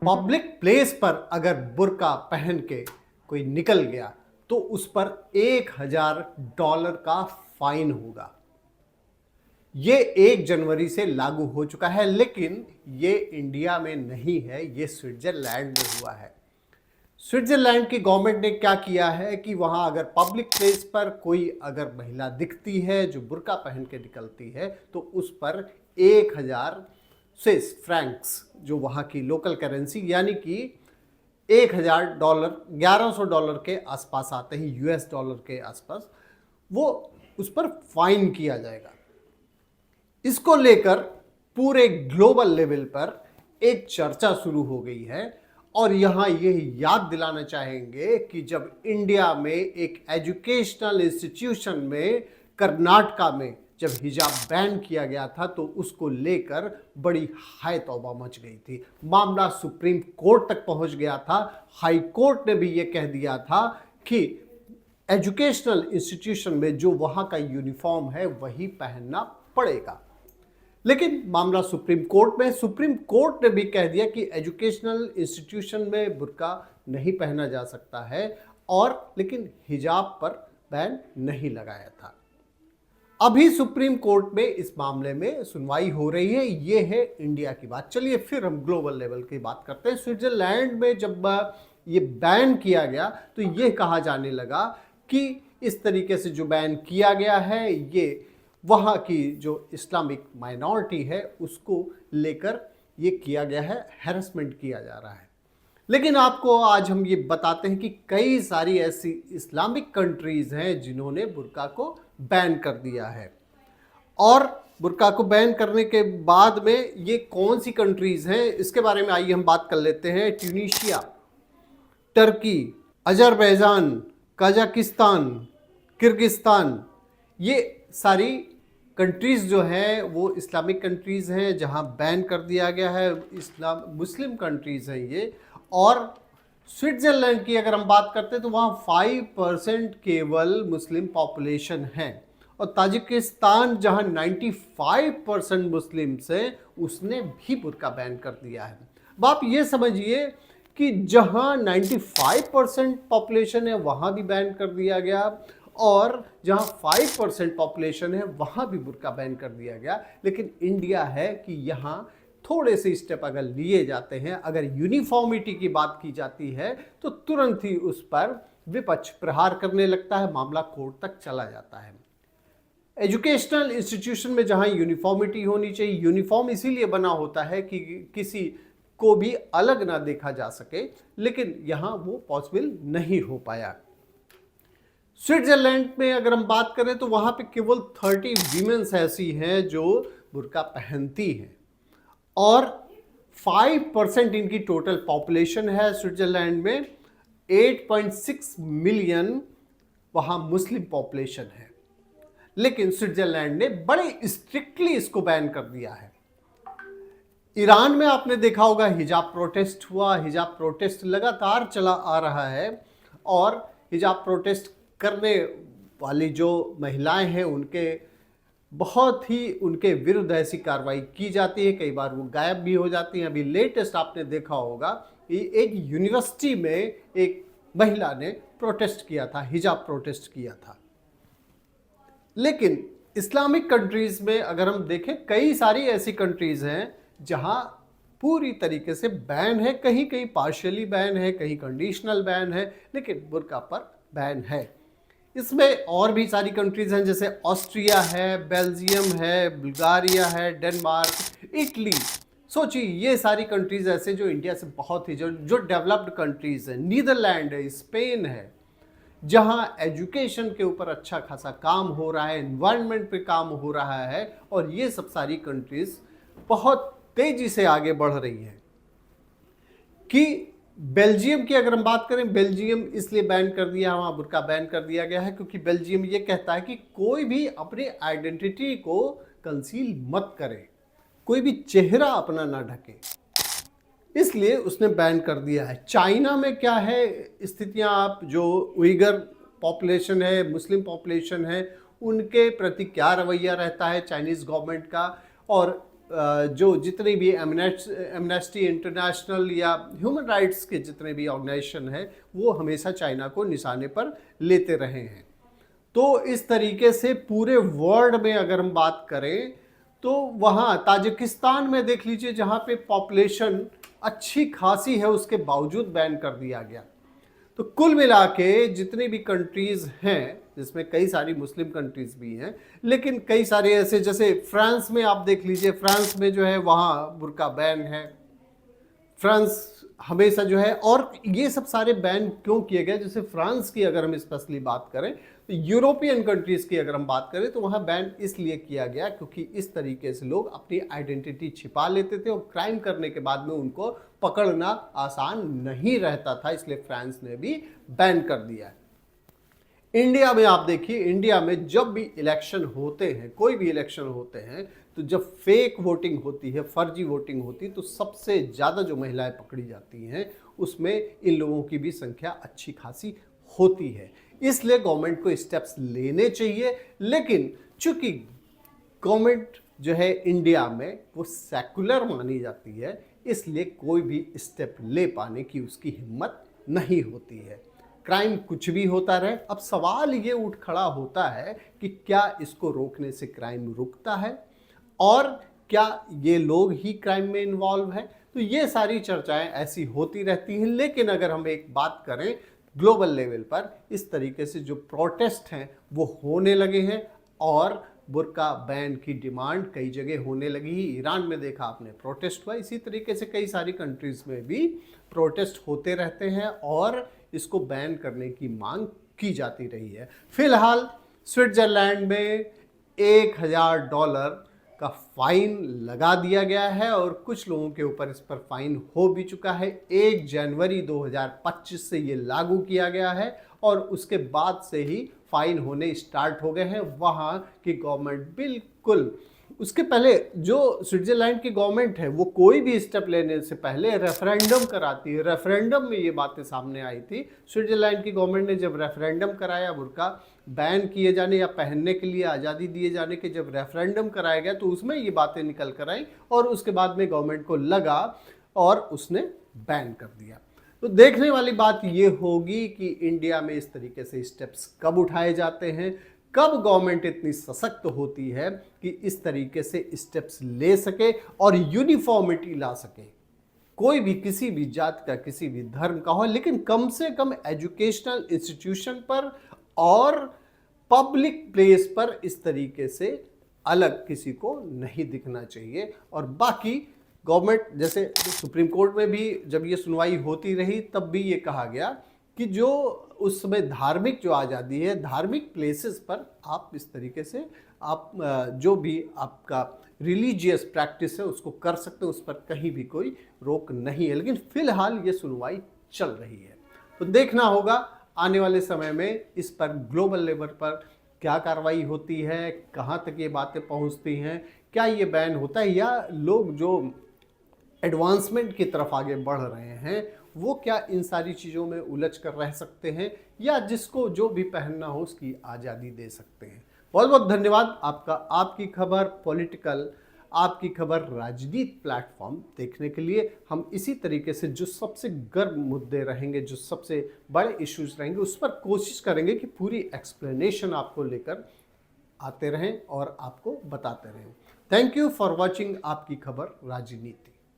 Public place पर अगर बुर्का पहन के कोई निकल गया तो उस पर $1000 का फाइन होगा। ये 1 जनवरी से लागू हो चुका है, लेकिन ये इंडिया में नहीं है, ये स्विट्जरलैंड में हुआ है। स्विट्जरलैंड की गवर्नमेंट ने क्या किया है कि वहां अगर पब्लिक प्लेस पर कोई अगर महिला दिखती है जो बुर्का पहन के निकलती है तो उस पर 1000 स्विस फ्रैंक्स, जो वहाँ की लोकल करेंसी यानी कि $1000 $1100 के आसपास आते हैं, यूएस डॉलर के आसपास, वो उस पर फाइन किया जाएगा। इसको लेकर पूरे ग्लोबल लेवल पर एक चर्चा शुरू हो गई है और यहाँ ये याद दिलाना चाहेंगे कि जब इंडिया में एक एजुकेशनल इंस्टीट्यूशन में कर्नाटका में जब हिजाब बैन किया गया था तो उसको लेकर बड़ी हाय तौबा मच गई थी। मामला सुप्रीम कोर्ट तक पहुंच गया था। हाई कोर्ट ने भी ये कह दिया था कि एजुकेशनल इंस्टीट्यूशन में जो वहाँ का यूनिफॉर्म है वही पहनना पड़ेगा। लेकिन मामला सुप्रीम कोर्ट में, सुप्रीम कोर्ट ने भी कह दिया कि एजुकेशनल इंस्टीट्यूशन में बुर्का नहीं पहना जा सकता है, और लेकिन हिजाब पर बैन नहीं लगाया था। अभी सुप्रीम कोर्ट में इस मामले में सुनवाई हो रही है। ये है इंडिया की बात। चलिए फिर हम ग्लोबल लेवल की बात करते हैं। स्विट्जरलैंड में जब ये बैन किया गया तो ये कहा जाने लगा कि इस तरीके से जो बैन किया गया है ये वहाँ की जो इस्लामिक माइनॉरिटी है उसको लेकर ये किया गया है, हैरेसमेंट किया जा रहा है। लेकिन आपको आज हम ये बताते हैं कि कई सारी ऐसी इस्लामिक कंट्रीज हैं जिन्होंने बुर्का को बैन कर दिया है। और बुर्का को बैन करने के बाद में ये कौन सी कंट्रीज हैं इसके बारे में आइए हम बात कर लेते हैं। Tunisia, Turkey, Azerbaijan, Kazakhstan, Kyrgyzstan, ये सारी कंट्रीज़ जो हैं वो इस्लामिक कंट्रीज़ हैं जहां बैन कर दिया गया है। मुस्लिम कंट्रीज़ हैं ये। और स्विट्ज़रलैंड की अगर हम बात करते हैं तो वहाँ 5% केवल मुस्लिम पॉपुलेशन है। और ताजिकिस्तान जहाँ 95% मुस्लिम्स हैं उसने भी बुर्का बैन कर दिया है। अब आप ये समझिए कि जहाँ 95% पॉपुलेशन है वहाँ भी बैन कर दिया गया, और जहाँ 5% पॉपुलेशन है वहाँ भी बुर्का बैन कर दिया गया। लेकिन इंडिया है कि यहाँ थोड़े से स्टेप अगर लिए जाते हैं, अगर यूनिफॉर्मिटी की बात की जाती है तो तुरंत ही उस पर विपक्ष प्रहार करने लगता है, मामला कोर्ट तक चला जाता है। एजुकेशनल इंस्टीट्यूशन में जहाँ यूनिफॉर्मिटी होनी चाहिए, यूनिफॉर्म इसीलिए बना होता है कि किसी को भी अलग ना देखा जा सके, लेकिन यहाँ वो पॉसिबल नहीं हो पाया। स्विट्जरलैंड में अगर हम बात करें तो वहाँ पे केवल 30 वीमेंस ऐसी हैं जो बुर्का पहनती हैं, और 5% इनकी टोटल पॉपुलेशन है। स्विट्जरलैंड में 8.6 मिलियन वहाँ मुस्लिम पॉपुलेशन है, लेकिन स्विट्जरलैंड ने बड़े स्ट्रिक्टली इसको बैन कर दिया है। ईरान में आपने देखा होगा हिजाब प्रोटेस्ट हुआ, हिजाब प्रोटेस्ट लगातार चला आ रहा है, और हिजाब प्रोटेस्ट करने वाली जो महिलाएं हैं उनके बहुत ही उनके विरुद्ध ऐसी कार्रवाई की जाती है, कई बार वो गायब भी हो जाती हैं। अभी लेटेस्ट आपने देखा होगा कि एक यूनिवर्सिटी में एक महिला ने प्रोटेस्ट किया था, हिजाब प्रोटेस्ट किया था। लेकिन इस्लामिक कंट्रीज में अगर हम देखें, कई सारी ऐसी कंट्रीज हैं जहां पूरी तरीके से बैन है, कहीं कहीं पार्शियली बैन है, कहीं कंडीशनल बैन है, लेकिन बुर्का पर बैन है। इसमें और भी सारी कंट्रीज हैं जैसे ऑस्ट्रिया है, बेल्जियम है, बुल्गारिया है, डेनमार्क, इटली। सोचिए ये सारी कंट्रीज ऐसे जो इंडिया से बहुत ही जो डेवलप्ड कंट्रीज हैं। नीदरलैंड है, स्पेन है, जहाँ एजुकेशन के ऊपर अच्छा खासा काम हो रहा है, एनवायरनमेंट पे काम हो रहा है, और ये सब सारी कंट्रीज बहुत तेजी से आगे बढ़ रही है। कि बेल्जियम की अगर हम बात करें, बेल्जियम इसलिए बैन कर दिया, वहाँ बुर्का बैन कर दिया गया है क्योंकि बेल्जियम ये कहता है कि कोई भी अपनी आइडेंटिटी को कंसील मत करे, कोई भी चेहरा अपना ना ढके, इसलिए उसने बैन कर दिया है। चाइना में क्या है स्थितियाँ, आप जो उइगर पॉपुलेशन है, मुस्लिम पॉपुलेशन है, उनके प्रति क्या रवैया रहता है चाइनीज़ गवर्नमेंट का, और जो जितने भी एमनेस्टी इंटरनेशनल या ह्यूमन राइट्स के जितने भी ऑर्गेनाइजेशन हैं वो हमेशा चाइना को निशाने पर लेते रहे हैं। तो इस तरीके से पूरे वर्ल्ड में अगर हम बात करें तो वहाँ ताजिकिस्तान में देख लीजिए, जहाँ पे पॉपुलेशन अच्छी खासी है उसके बावजूद बैन कर दिया गया। तो कुल मिला के जितनी भी कंट्रीज़ हैं, जिसमें कई सारी मुस्लिम कंट्रीज़ भी हैं, लेकिन कई सारे ऐसे, जैसे फ्रांस में आप देख लीजिए, फ्रांस में जो है वहाँ बुर्का बैन है। फ्रांस हमेशा जो है, और ये सब सारे बैन क्यों किए गए, जैसे फ्रांस की अगर हम स्पेशली बात करें तो यूरोपियन कंट्रीज़ की अगर हम बात करें तो वहाँ बैन इसलिए किया गया क्योंकि इस तरीके से लोग अपनी आइडेंटिटी छिपा लेते थे और क्राइम करने के बाद में उनको पकड़ना आसान नहीं रहता था, इसलिए फ्रांस ने भी बैन कर दिया है। इंडिया में आप देखिए, इंडिया में जब भी इलेक्शन होते हैं, कोई भी इलेक्शन होते हैं, तो जब फेक वोटिंग होती है, फर्जी वोटिंग होती है, तो सबसे ज़्यादा जो महिलाएं पकड़ी जाती हैं उसमें इन लोगों की भी संख्या अच्छी खासी होती है। इसलिए गवर्नमेंट को स्टेप्स लेने चाहिए, लेकिन चूंकि गवर्नमेंट जो है इंडिया में वो सेकुलर मानी जाती है, इसलिए कोई भी स्टेप ले पाने की उसकी हिम्मत नहीं होती है। क्राइम कुछ भी होता रहे। अब सवाल ये उठ खड़ा होता है कि क्या इसको रोकने से क्राइम रुकता है और क्या ये लोग ही क्राइम में इन्वॉल्व हैं। तो ये सारी चर्चाएं ऐसी होती रहती हैं। लेकिन अगर हम एक बात करें ग्लोबल लेवल पर, इस तरीके से जो प्रोटेस्ट हैं वो होने लगे हैं और बुर्का बैन की डिमांड कई जगह होने लगी। ईरान में देखा आपने प्रोटेस्ट हुआ, इसी तरीके से कई सारी कंट्रीज़ में भी प्रोटेस्ट होते रहते हैं और इसको बैन करने की मांग की जाती रही है। फिलहाल स्विट्जरलैंड में $1000 का फाइन लगा दिया गया है और कुछ लोगों के ऊपर इस पर फाइन हो भी चुका है। 1 जनवरी 2025 से ये लागू किया गया है और उसके बाद से ही फाइन होने स्टार्ट हो गए हैं। वहाँ की गवर्नमेंट बिल्कुल, उसके पहले जो स्विट्जरलैंड की गवर्नमेंट है वो कोई भी स्टेप लेने से पहले रेफरेंडम कराती है। रेफरेंडम में ये बातें सामने आई थी। स्विट्जरलैंड की गवर्नमेंट ने जब रेफरेंडम कराया बुर्का बैन किए जाने या पहनने के लिए आज़ादी दिए जाने के, जब रेफरेंडम कराया गया तो उसमें ये बातें निकल कर आई और उसके बाद में गवर्नमेंट को लगा और उसने बैन कर दिया। तो देखने वाली बात ये होगी कि इंडिया में इस तरीके से स्टेप्स कब उठाए जाते हैं, कब गवर्नमेंट इतनी सशक्त होती है कि इस तरीके से स्टेप्स ले सके और यूनिफॉर्मिटी ला सके। कोई भी किसी भी जात का, किसी भी धर्म का हो, लेकिन कम से कम एजुकेशनल इंस्टीट्यूशन पर और पब्लिक प्लेस पर इस तरीके से अलग किसी को नहीं दिखना चाहिए। और बाकी गवर्नमेंट, जैसे सुप्रीम कोर्ट में भी जब ये सुनवाई होती रही तब भी ये कहा गया कि जो उस समय धार्मिक जो आज़ादी है, धार्मिक प्लेसेस पर आप इस तरीके से आप जो भी आपका रिलीजियस प्रैक्टिस है उसको कर सकते हो, उस पर कहीं भी कोई रोक नहीं है। लेकिन फिलहाल ये सुनवाई चल रही है, तो देखना होगा आने वाले समय में इस पर ग्लोबल लेवल पर क्या कार्रवाई होती है, कहाँ तक ये बातें पहुँचती हैं, क्या ये बैन होता है या लोग जो एडवांसमेंट की तरफ आगे बढ़ रहे हैं वो क्या इन सारी चीज़ों में उलझ कर रह सकते हैं या जिसको जो भी पहनना हो उसकी आज़ादी दे सकते हैं। बहुत बहुत धन्यवाद आपका। आपकी खबर पॉलिटिकल, आपकी खबर राजनीति प्लेटफॉर्म देखने के लिए। हम इसी तरीके से जो सबसे गर्म मुद्दे रहेंगे, जो सबसे बड़े इश्यूज रहेंगे, उस पर कोशिश करेंगे कि पूरी एक्सप्लेनेशन आपको लेकर आते रहें और आपको बताते रहें। थैंक यू फॉर वॉचिंग आपकी खबर राजनीति।